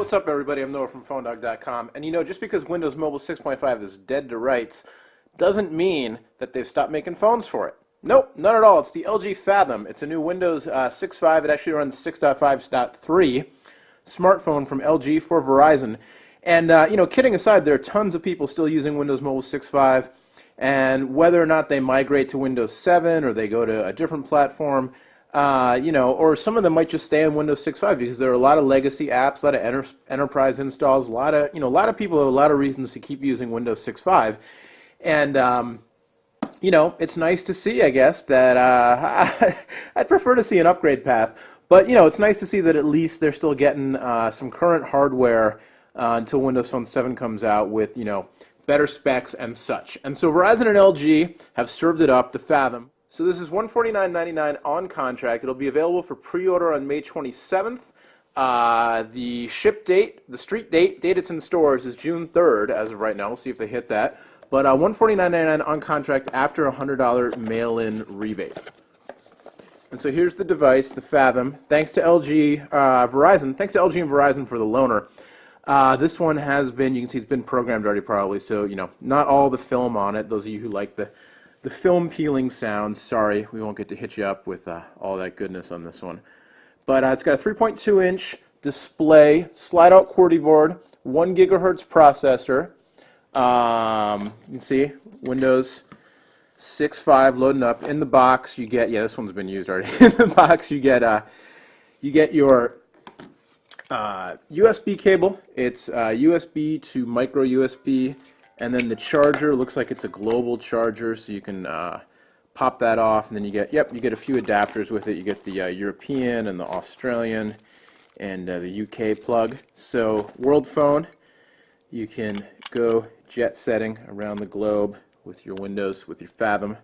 What's up, everybody? I'm Noah from PhoneDog.com. And you know, just because Windows Mobile 6.5 is dead to rights doesn't mean that they've stopped making phones for it. Nope, not at all. It's the LG Fathom. It's a new Windows 6.5. It actually runs 6.5.3 smartphone from LG for Verizon. And, you know, kidding aside, there are tons of people still using Windows Mobile 6.5. And whether or not they migrate to Windows 7 or they go to a different platform, you know, or some of them might just stay on Windows 6.5 because there are a lot of legacy apps, a lot of enterprise installs, a lot of people have a lot of reasons to keep using Windows 6.5. And, you know, it's nice to see, I guess, that I'd prefer to see an upgrade path. But, you know, it's nice to see that at least they're still getting some current hardware until Windows Phone 7 comes out with, you know, better specs and such. And so Verizon and LG have served it up, the Fathom. So this is $149.99 on contract. It'll be available for pre-order on May 27th. The ship date, the street date it's in stores is June 3rd as of right now. We'll see if they hit that. But $149.99 on contract after a $100 mail-in rebate. And so here's the device, the Fathom. Thanks to LG, Verizon. Thanks to LG and Verizon for the loaner. This one has been, you can see it's been programmed already probably, so, you know, not all the film on it. Those of you who like the film peeling sound, sorry, we won't get to hit you up with all that goodness on this one. But it's got a 3.2-inch display, slide-out QWERTY board, 1 gigahertz processor. You can see Windows 6.5 loading up. In the box, you get, yeah, this one's been used already. In the box, you get your USB cable. It's USB to micro USB, and then the charger looks like it's a global charger, so you can pop that off, and then you get, you get a few adapters with it. You get the European and the Australian and the UK plug. So World Phone, you can go jet setting around the globe with your Windows, with your Fathom.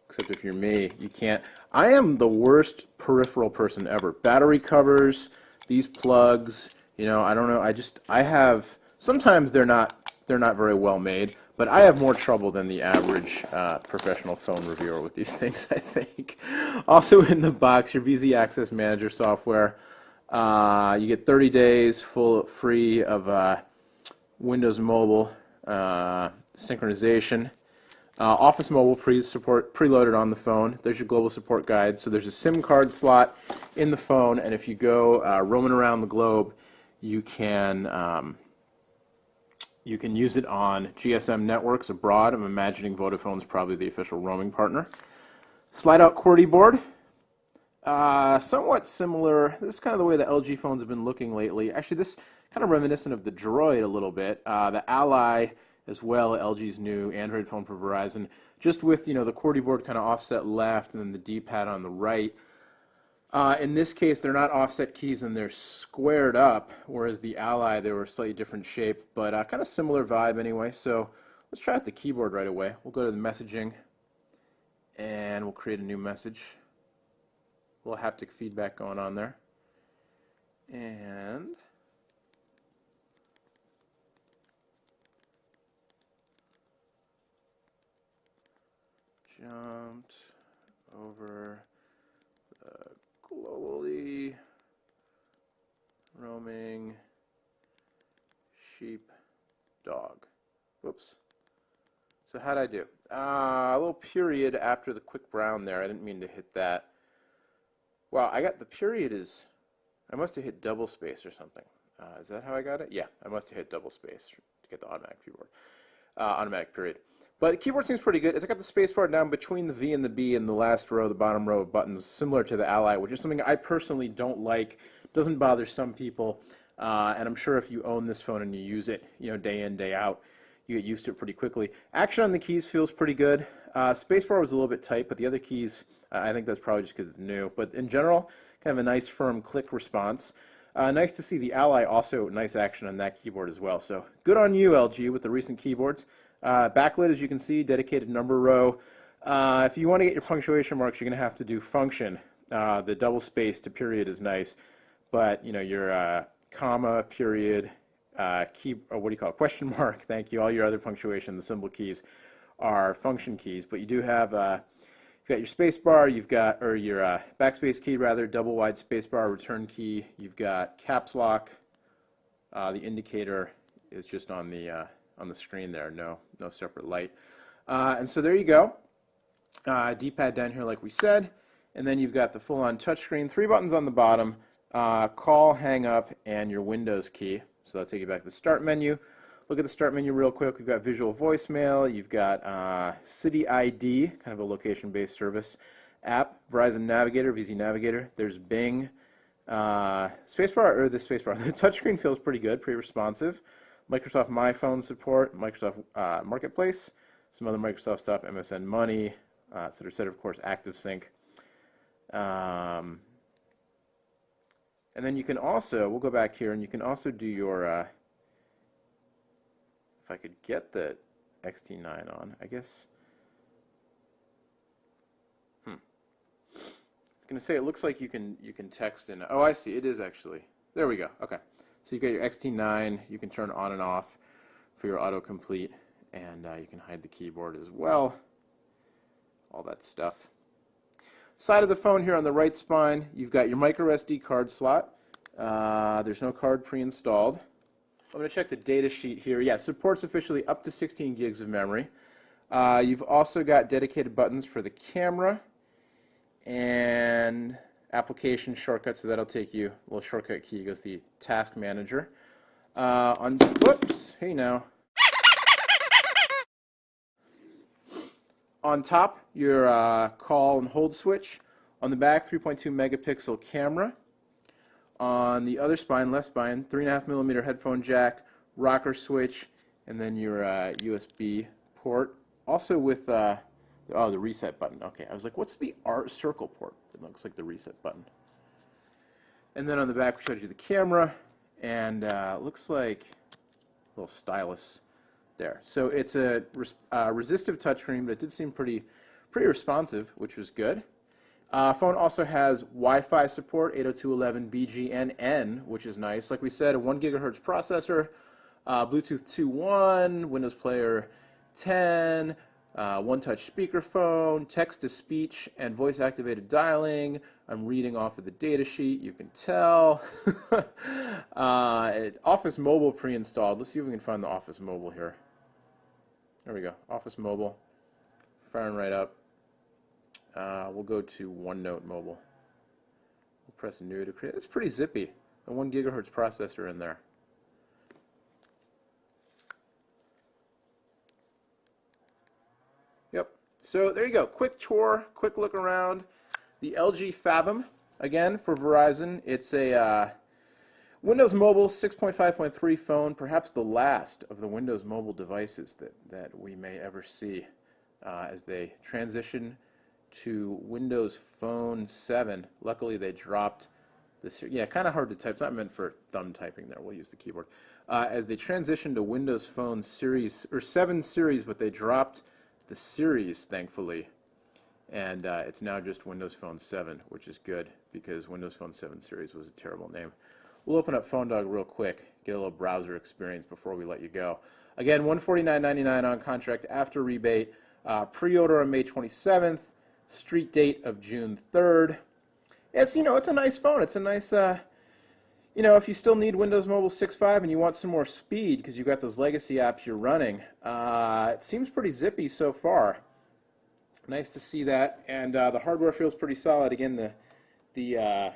Except if you're me, you can't. I am the worst peripheral person ever. Battery covers, these plugs, you know, I don't know. I have, sometimes they're not very well made, but I have more trouble than the average professional phone reviewer with these things, I think. Also in the box, your VZ Access Manager software. You get 30 days free of Windows Mobile synchronization. Office Mobile support preloaded on the phone. There's your global support guide. So there's a SIM card slot in the phone, and if you go roaming around the globe, you can use it on GSM networks abroad. I'm imagining Vodafone's probably the official roaming partner. Slide-out QWERTY board. Somewhat similar. This is kind of the way the LG phones have been looking lately. Actually, this kind of reminiscent of the Droid a little bit. The Ally as well, LG's new Android phone for Verizon, just with, you know, the QWERTY board kind of offset left and then the D-pad on the right. In this case, they're not offset keys and they're squared up, whereas the Ally, they were a slightly different shape, but kind of similar vibe anyway. So let's try out the keyboard right away. We'll go to the messaging and we'll create a new message. A little haptic feedback going on there. And jumped over the globally roaming sheep dog. Whoops. So how'd I do? A little period after the quick brown there. I didn't mean to hit that. Wow, I got the period is, I must have hit double space or something. Is that how I got it? Yeah, I must have hit double space to get the automatic keyboard. Automatic period. But the keyboard seems pretty good. It's got the space bar down between the V and the B in the last row, the bottom row of buttons, similar to the Ally, which is something I personally don't like. Doesn't bother some people. And I'm sure if you own this phone and you use it, you know, day in, day out, you get used to it pretty quickly. Action on the keys feels pretty good. Spacebar was a little bit tight, but the other keys, I think that's probably just because it's new. But in general, kind of a nice firm click response. Nice to see the Ally also nice action on that keyboard as well. So good on you, LG, with the recent keyboards. Backlit, as you can see, dedicated number row. If you want to get your punctuation marks, you're going to have to do function. The double space to period is nice, but you know your comma, period, key, or what do you call it, question mark, thank you, all your other punctuation, the symbol keys are function keys, but you do have, you've got your space bar, you've got, or your backspace key rather, double wide space bar, return key, you've got caps lock, The indicator is just on the screen there. No separate light. And so there you go. D-pad down here, like we said, and then you've got the full-on touchscreen. 3 buttons on the bottom: call, hang up, and your Windows key. So that'll take you back to the start menu. Look at the start menu real quick. We've got visual voicemail. You've got City ID, kind of a location-based service app. Verizon Navigator, VZ Navigator. There's Bing. Spacebar, or the spacebar. The touchscreen feels pretty good, pretty responsive. Microsoft My Phone support, Microsoft Marketplace, some other Microsoft stuff, MSN Money, et cetera, et cetera. Of course, ActiveSync. And then you can also, we'll go back here, and you can also do your, if I could get the XT9 on, I guess. I was going to say, it looks like you can text in. Oh, I see. It is actually. There we go. Okay. So you got your XT9. You can turn on and off for your autocomplete, and you can hide the keyboard as well. All that stuff. Side of the phone here on the right spine, you've got your micro SD card slot. There's no card pre-installed. I'm going to check the data sheet here. Yeah, supports officially up to 16 gigs of memory. You've also got dedicated buttons for the camera and application shortcuts, so that'll take you, a little shortcut key goes the task manager. Whoops, hey now. On top, your call and hold switch. On the back, 3.2 megapixel camera. On the other spine, left spine, 3.5mm headphone jack, rocker switch, and then your USB port. Also with the reset button. Okay, I was like, what's the circle port? It looks like the reset button. And then on the back, we showed you the camera, and looks like a little stylus there. So it's a resistive touchscreen, but it did seem pretty responsive, which was good. Phone also has Wi-Fi support, 802.11b, and N, which is nice. Like we said, a 1 gigahertz processor, Bluetooth 2.1, Windows Player 10, one-touch speakerphone, text-to-speech, and voice-activated dialing. I'm reading off of the data sheet, you can tell. Office Mobile pre-installed. Let's see if we can find the Office Mobile here. There we go, Office Mobile. Firing right up. We'll go to OneNote Mobile. We'll press New to create. It's pretty zippy. A 1 gigahertz processor in there. Yep. So there you go. Quick tour, quick look around. The LG Fathom, again, for Verizon. It's a Windows Mobile 6.5.3 phone, perhaps the last of the Windows Mobile devices that we may ever see as they transition to Windows Phone 7. Luckily, they dropped this. Yeah, kind of hard to type. It's not meant for thumb typing there. We'll use the keyboard. As they transition to Windows Phone Series, or 7 Series, but they dropped the Series, thankfully. And it's now just Windows Phone 7, which is good because Windows Phone 7 Series was a terrible name. We'll open up PhoneDog real quick, get a little browser experience before we let you go. Again, $149.99 on contract after rebate. Pre-order on May 27th. Street date of June 3rd. It's, it's a nice phone. It's a nice, if you still need Windows Mobile 6.5 and you want some more speed because you've got those legacy apps you're running, it seems pretty zippy so far. Nice to see that, and the hardware feels pretty solid. Again, yeah,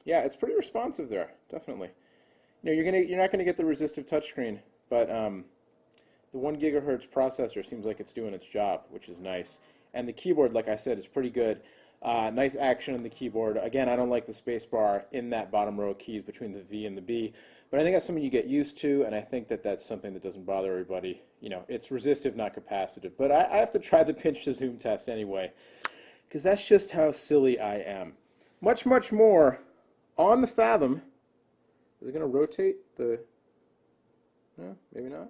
it's pretty responsive there, definitely. You're not gonna get the resistive touchscreen, but the 1 gigahertz processor seems like it's doing its job, which is nice. And the keyboard, like I said, is pretty good. Nice action on the keyboard. Again, I don't like the space bar in that bottom row of keys between the V and the B, but I think that's something you get used to, and I think that's something that doesn't bother everybody. It's resistive, not capacitive. But I have to try the pinch to zoom test anyway, because that's just how silly I am. Much, much more on the Fathom. Is it going to rotate the... No, maybe not.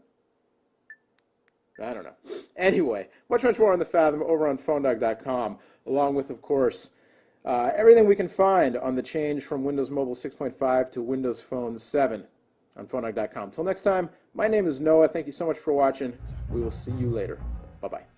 I don't know. Anyway, much more on the Fathom over on PhoneDog.com, along with, of course, everything we can find on the change from Windows Mobile 6.5 to Windows Phone 7 on PhoneDog.com. Till next time, my name is Noah. Thank you so much for watching. We will see you later. Bye-bye.